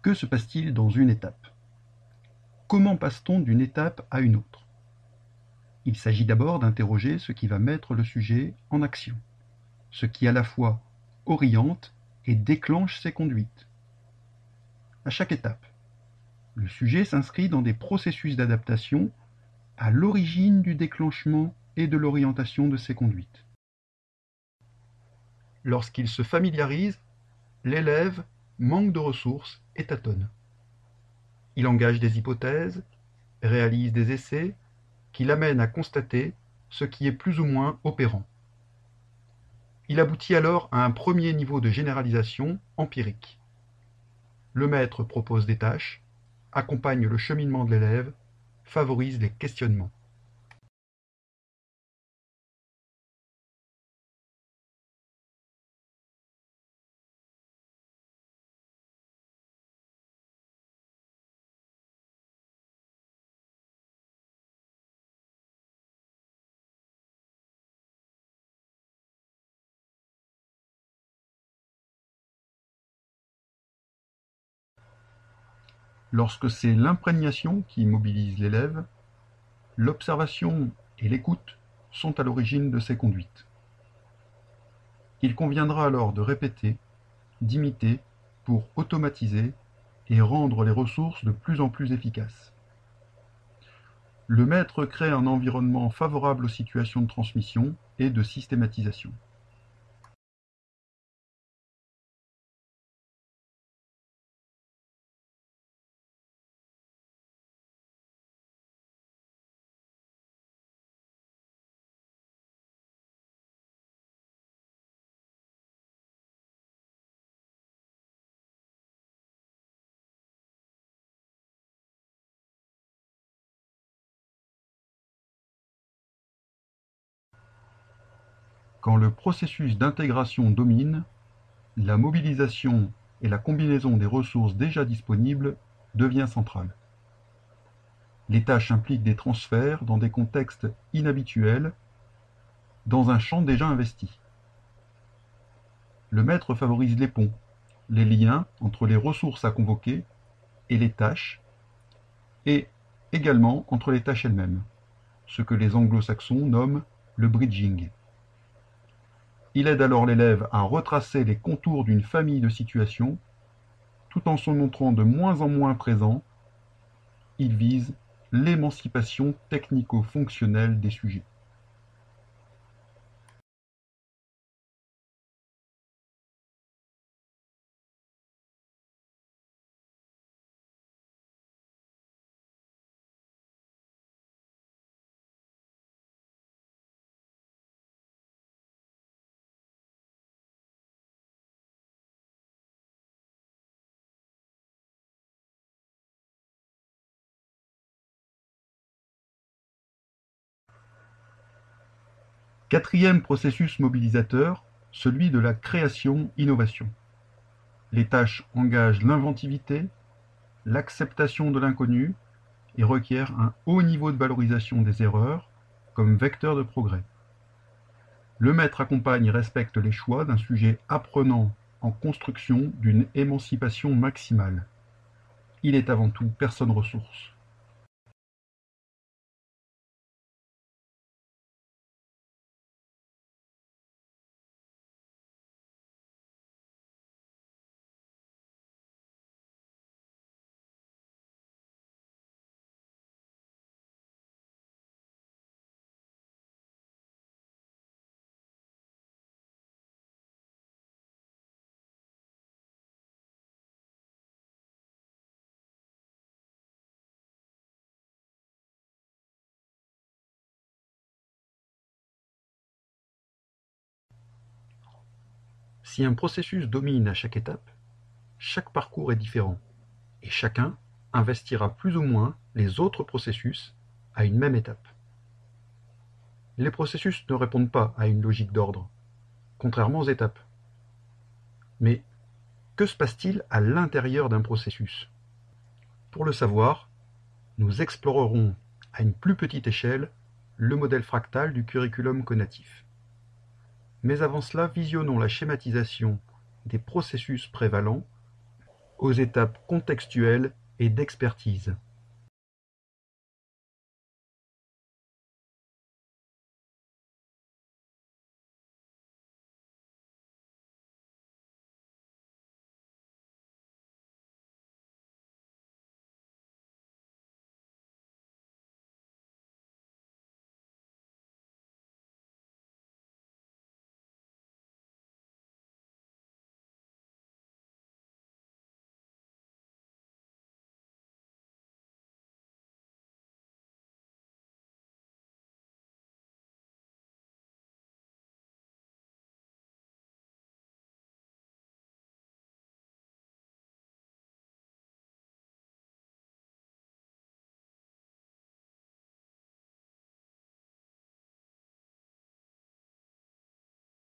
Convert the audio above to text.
Que se passe-t-il dans une étape? Comment passe-t-on d'une étape à une autre? Il s'agit d'abord d'interroger ce qui va mettre le sujet en action, ce qui à la fois oriente et déclenche ses conduites. À chaque étape, le sujet s'inscrit dans des processus d'adaptation à l'origine du déclenchement et de l'orientation de ses conduites. Lorsqu'il se familiarise, l'élève manque de ressources et tâtonne. Il engage des hypothèses, réalise des essais qui l'amènent à constater ce qui est plus ou moins opérant. Il aboutit alors à un premier niveau de généralisation empirique. Le maître propose des tâches, accompagne le cheminement de l'élève, favorise les questionnements. Lorsque c'est l'imprégnation qui mobilise l'élève, l'observation et l'écoute sont à l'origine de ses conduites. Il conviendra alors de répéter, d'imiter pour automatiser et rendre les ressources de plus en plus efficaces. Le maître crée un environnement favorable aux situations de transmission et de systématisation. Quand le processus d'intégration domine, la mobilisation et la combinaison des ressources déjà disponibles devient centrale. Les tâches impliquent des transferts dans des contextes inhabituels, dans un champ déjà investi. Le maître favorise les ponts, les liens entre les ressources à convoquer et les tâches, et également entre les tâches elles-mêmes, ce que les anglo-saxons nomment le bridging. Il aide alors l'élève à retracer les contours d'une famille de situations, tout en se montrant de moins en moins présent. Il vise l'émancipation technico-fonctionnelle des sujets. Quatrième processus mobilisateur, celui de la création-innovation. Les tâches engagent l'inventivité, l'acceptation de l'inconnu et requièrent un haut niveau de valorisation des erreurs comme vecteur de progrès. Le maître accompagne et respecte les choix d'un sujet apprenant en construction d'une émancipation maximale. Il est avant tout personne ressource. Si un processus domine à chaque étape, chaque parcours est différent, et chacun investira plus ou moins les autres processus à une même étape. Les processus ne répondent pas à une logique d'ordre, contrairement aux étapes. Mais que se passe-t-il à l'intérieur d'un processus? Pour le savoir, nous explorerons à une plus petite échelle le modèle fractal du curriculum conatif. Mais avant cela, visionnons la schématisation des processus prévalents aux étapes contextuelles et d'expertise.